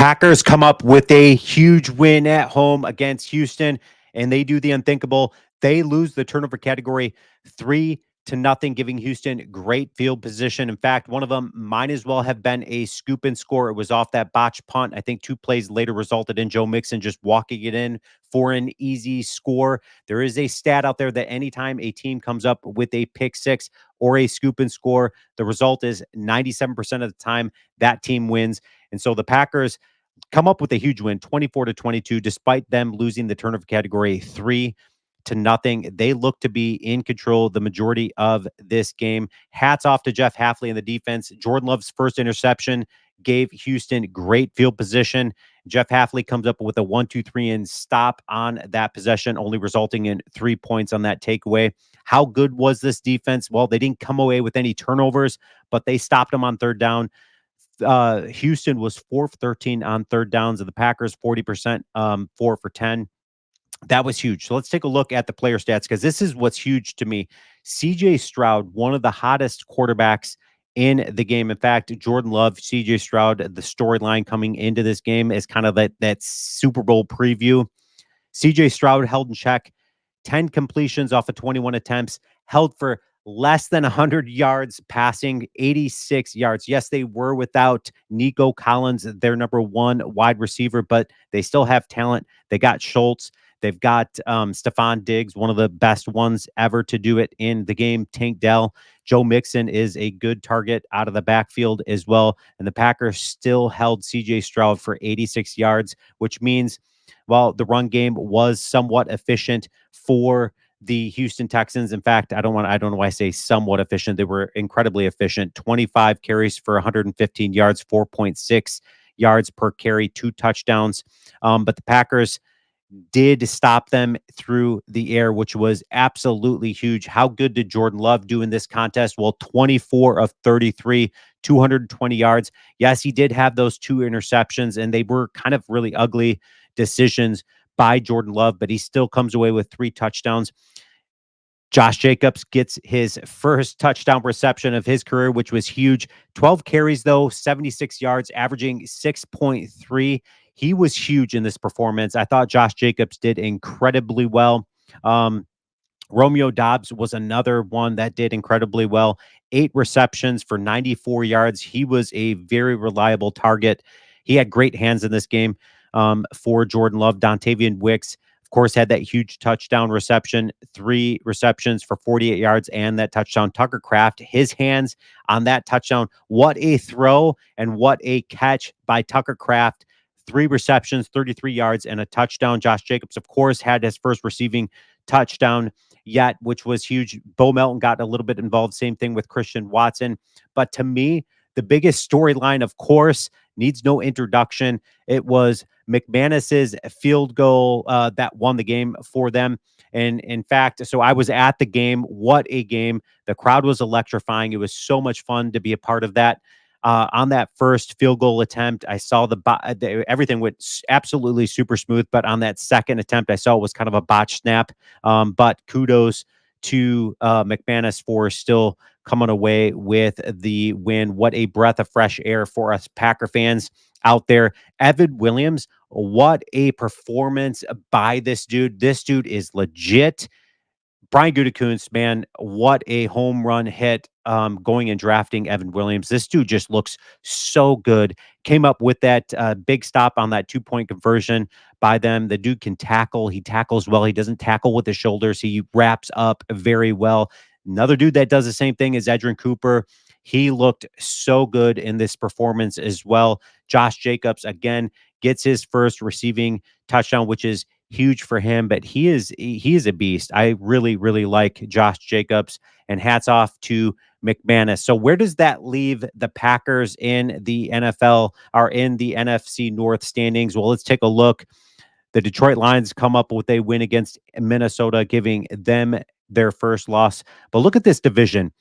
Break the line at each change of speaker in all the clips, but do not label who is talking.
Packers come up with a huge win at home against Houston, and they do the unthinkable. They lose the turnover category 3-0, giving Houston great field position. In fact, one of them might as well have been a scoop and score. It was off that botch punt. I think 2 plays later resulted in Joe Mixon just walking it in for an easy score. There is a stat out there that anytime a team comes up with a pick six or a scoop and score, the result is 97% of the time that team wins. And so the Packers come up with a huge win, 24-22, despite them losing the turnover category 3-0. They look to be in control the majority of this game. Hats off to Jeff Hafley in the defense. Jordan Love's first interception gave Houston great field position. Jeff Hafley comes up with a 1-2-3 and stop on that possession, only resulting in 3 points on that takeaway. How good was this defense? Well, they didn't come away with any turnovers, but they stopped them on third down. Houston was 4 for 13 on third downs, of the Packers 40%, 4 for 10. That was huge. So let's take a look at the player stats, because this is what's huge to me. CJ Stroud, one of the hottest quarterbacks in the game. In fact, Jordan Love, CJ Stroud, the storyline coming into this game is kind of that Super Bowl preview. CJ Stroud held in check, 10 completions off of 21 attempts, held for less than 100 yards passing, 86 yards. Yes, they were without Nico Collins, their number one wide receiver, but they still have talent. They got Schultz. They've got Stephon Diggs, one of the best ones ever to do it in the game. Tank Dell. Joe Mixon is a good target out of the backfield as well. And the Packers still held CJ Stroud for 86 yards, which means, while the run game was somewhat efficient for the Houston Texans. In fact, I don't know why I say somewhat efficient. They were incredibly efficient. 25 carries for 115 yards, 4.6 yards per carry, 2 touchdowns. But the Packers did stop them through the air, which was absolutely huge. How good did Jordan Love do in this contest? Well, 24 of 33, 220 yards. Yes, he did have those 2 interceptions, and they were kind of really ugly decisions by Jordan Love, but he still comes away with 3 touchdowns. Josh Jacobs gets his first touchdown reception of his career, which was huge. 12 carries, though, 76 yards, averaging 6.3. He was huge in this performance. I thought Josh Jacobs did incredibly well. Romeo Doubs was another one that did incredibly well. 8 receptions for 94 yards. He was a very reliable target. He had great hands in this game for Jordan Love. Dontavian Wicks, of course, had that huge touchdown reception, 3 receptions for 48 yards and that touchdown. Tucker Kraft, his hands on that touchdown. What a throw and what a catch by Tucker Kraft. 3 receptions, 33 yards, and a touchdown. Josh Jacobs, of course, had his first receiving touchdown yet, which was huge. Bo Melton got a little bit involved. Same thing with Christian Watson. But to me, the biggest storyline, of course, needs no introduction. It was McManus's field goal that won the game for them. And in fact, so I was at the game. What a game. The crowd was electrifying. It was so much fun to be a part of that. On that first field goal attempt, I saw everything went absolutely super smooth. But on that second attempt, I saw it was kind of a botch snap. But kudos to McManus for still coming away with the win. What a breath of fresh air for us Packer fans out there. Evan Williams, what a performance by this dude. This dude is legit. Brian Gutekunst, man, what a home run hit going and drafting Evan Williams. This dude just looks so good. Came up with that big stop on that 2-point conversion by them. The dude can tackle. He tackles well. He doesn't tackle with the shoulders. He wraps up very well. Another dude that does the same thing is Edrin Cooper. He looked so good in this performance as well. Josh Jacobs, again, gets his first receiving touchdown, which is huge for him, but he is a beast. I really, really like Josh Jacobs, and hats off to McManus. So where does that leave the Packers in the NFL or in the NFC North standings? Well, let's take a look. The Detroit Lions come up with a win against Minnesota, giving them their first loss. But look at this division.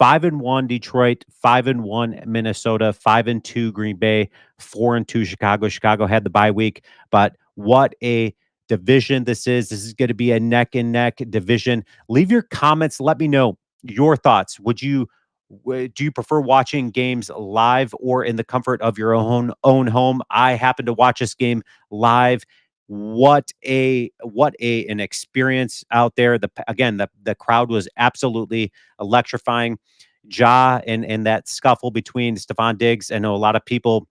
5-1 Detroit, 5-1 Minnesota, 5-2 Green Bay, 4-2 Chicago. Chicago had the bye week, but what a division this is. This is going to be a neck and neck division. Leave your comments. Let me know your thoughts. Would you Do you prefer watching games live or in the comfort of your own home? I happen to watch this game live. What an experience out there. The crowd was absolutely electrifying. Ja and that scuffle between Stephon Diggs. I know a lot of people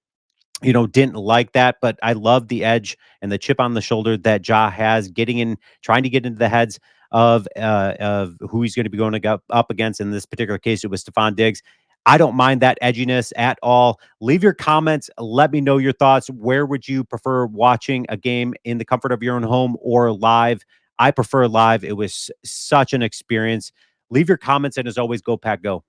didn't like that, but I love the edge and the chip on the shoulder that Ja has, trying to get into the heads of who he's going to be going to go up against. In this particular case, it was Stephon Diggs. I don't mind that edginess at all. Leave your comments. Let me know your thoughts. Where would you prefer watching a game, in the comfort of your own home or live? I prefer live. It was such an experience. Leave your comments, and as always, go Pack Go.